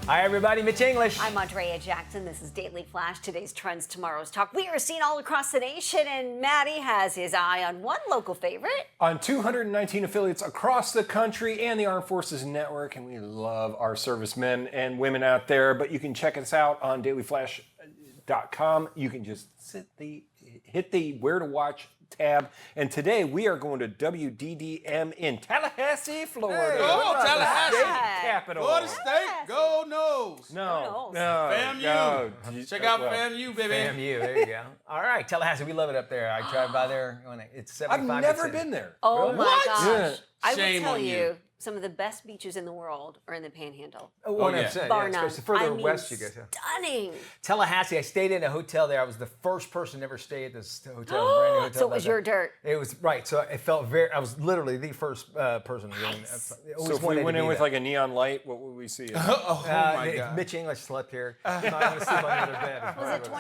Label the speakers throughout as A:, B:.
A: Hi, everybody. Mitch English.
B: I'm Andrea Jackson. This is Daily Flash. Today's trends, tomorrow's talk. We are seen all across the nation, and Maddie has his eye on one local favorite.
C: On 219 affiliates across the country and the Armed Forces Network, and we love our servicemen and women out there. But you can check us out on dailyflash.com. You can just hit the Where to Watch tab. And today we are going to WDDM in Tallahassee, Florida.
D: Hey, go Tallahassee.
C: State capital.
D: Florida State, go Noles.
C: No.
D: FAMU. Check out FAMU, baby.
A: FAMU, there you go. All right, Tallahassee, we love it up there. I drive by there. It's 75.
C: I've never been there.
B: Oh my
D: What?
B: gosh.
C: Yeah.
B: I will
D: Shame
B: tell
D: on
B: you,
D: you.
B: some of the best beaches in the world are in the Panhandle.
A: 100%.
B: Bar
A: Yeah,
B: none.
A: especially further
B: I mean,
A: west you go to.
B: stunning.
A: Tallahassee, I stayed in a hotel there. I was the first person to ever stay at this hotel. Brand new hotel.
B: So it was your dirt.
A: It was, right. So it felt I was literally the first person to go in.
C: So if we went in with like a neon light, what would we see?
D: Oh, my God.
A: Mitch English slept here. I'm not going to sleep on another bed.
B: Was it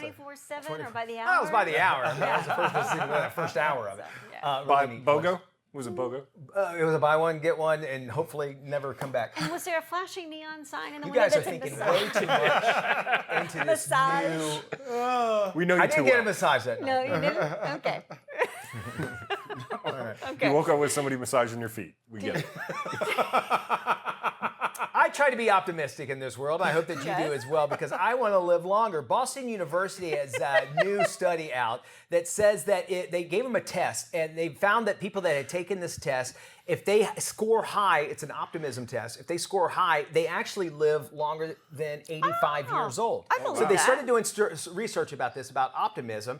B: 24/7 or by the hour?
A: Oh, it was by the hour. I mean, I was the first to sleep in that first hour of it.
B: Yeah.
C: By
A: Really neat
C: BOGO? Was it BOGO?
A: It was a buy one, get one, and hopefully never come back.
B: And was there a flashing neon sign in the
A: You
B: window
A: guys are
B: that said
A: thinking
B: massage?
A: way too much into this
B: Massage.
A: new...
C: We know you
A: I
C: too
A: didn't get a
C: well.
A: massage that night.
B: No, you didn't? Okay. Okay.
C: You woke up with somebody massaging your feet. We get it.
A: I try to be optimistic in this world. I hope that you do as well, because I want to live longer. Boston University has a new study out that says that they gave them a test, and they found that people that had taken this test, if they score high, it's an optimism test. If they score high, they actually live longer than 85 years old.
B: I believe
A: So they
B: that.
A: started doing research about this, about optimism.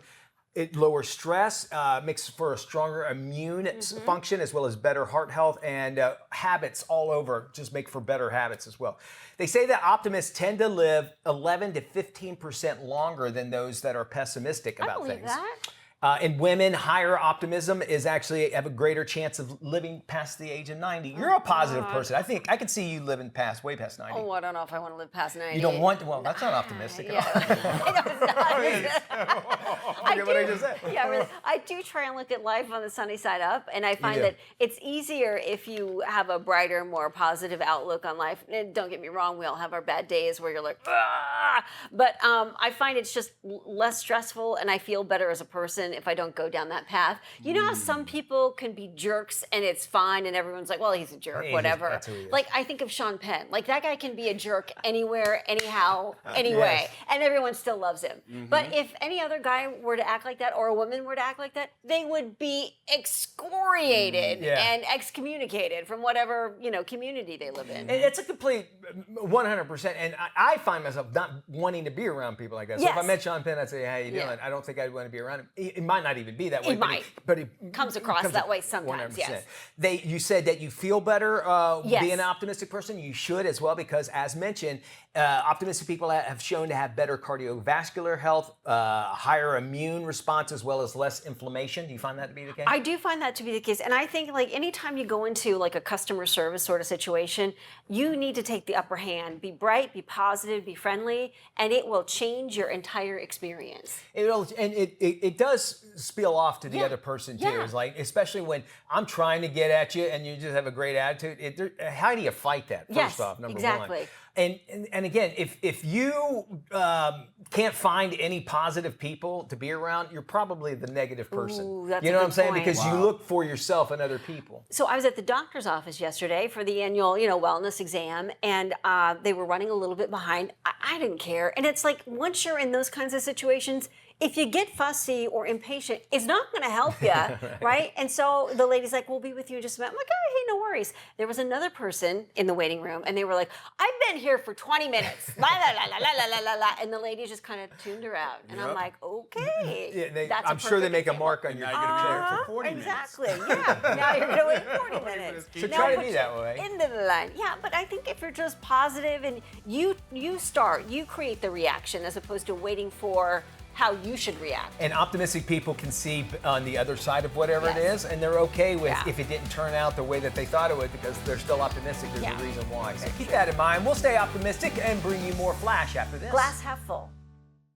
A: It lowers stress, makes for a stronger immune function, as well as better heart health, and habits all over just make for better habits as well. They say that optimists tend to live 11 to 15% longer than those that are pessimistic about
B: I believe
A: things.
B: that.
A: In women, higher optimism is actually have a greater chance of living past the age of 90. You're a positive person. I think I could see you living way past 90.
B: Oh, I don't know if I want to live past 90.
A: You don't want to? Well, that's not optimistic at all.
B: I
A: Forget what I just said.
B: Yeah, really. I do try and look at life on the sunny side up, and I find that it's easier if you have a brighter, more positive outlook on life. And don't get me wrong, we all have our bad days where you're like, ah! But I find it's just less stressful, and I feel better as a person if I don't go down that path. You know how some people can be jerks and it's fine, and everyone's like, well, he's a jerk, whatever.
A: That's who he is.
B: Like, I think of Sean Penn. Like, that guy can be a jerk anywhere, anyhow, anyway, and everyone still loves him. But if any other guy were to act like that, or a woman were to act like that, they would be excoriated and excommunicated from whatever, community they live in.
A: And it's a complete 100%. And I find myself not wanting to be around people like that. So if I
B: Yes.
A: met Sean Penn, I'd say, how you doing? I don't think I'd want to be around him. It might not even be that way.
B: It might.
A: But it
B: Comes across that way sometimes, yes.
A: You said that you feel better
B: Yes.
A: being an optimistic person. You should as well, because as mentioned, optimistic people have shown to have better cardiovascular health, higher immune response, as well as less inflammation. Do you find that to be the case?
B: I do find that to be the case. And I think like anytime you go into like a customer service sort of situation, you need to take the upper hand. Be bright, be positive, be friendly, and it will change your entire experience.
A: It does spill off to the other person too.
B: Yeah.
A: It's like, especially when I'm trying to get at you and you just have a great attitude. How do you fight that? First off, number
B: exactly.
A: one. And again, if you can't find any positive people to be around, you're probably the negative person.
B: Ooh, that's
A: you
B: a
A: know what
B: good
A: I'm saying?
B: point.
A: Because you look for yourself in other people.
B: So I was at the doctor's office yesterday for the annual, wellness exam, and they were running a little bit behind. I didn't care. And it's like, once you're in those kinds of situations, if you get fussy or impatient, it's not going to help you, right? And so the lady's like, we'll be with you in just a minute. I'm like, oh, hey, no worries. There was another person in the waiting room, and they were like, I've been here for 20 minutes. La, la, la, la, la, la, la, la. And the lady just kind of tuned her out. And I'm like, okay. That's
A: I'm sure they make a
B: example.
A: mark on your
D: Now you're going to be there for 40
B: Exactly, yeah. Now you're going to wait 40 minutes.
A: So
B: Now
A: try to
B: put
A: be
B: you
A: that way.
B: into the line. Yeah, but I think if you're just positive and you create the reaction as opposed to waiting for how you should react.
A: And optimistic people can see on the other side of whatever it
B: Yes.
A: is, and they're okay with
B: Yeah.
A: if it didn't turn out the way that they thought it would, because they're still optimistic. There's
B: Yeah.
A: a reason why. So keep that in mind. We'll stay optimistic and bring you more Flash after this.
B: Glass half full.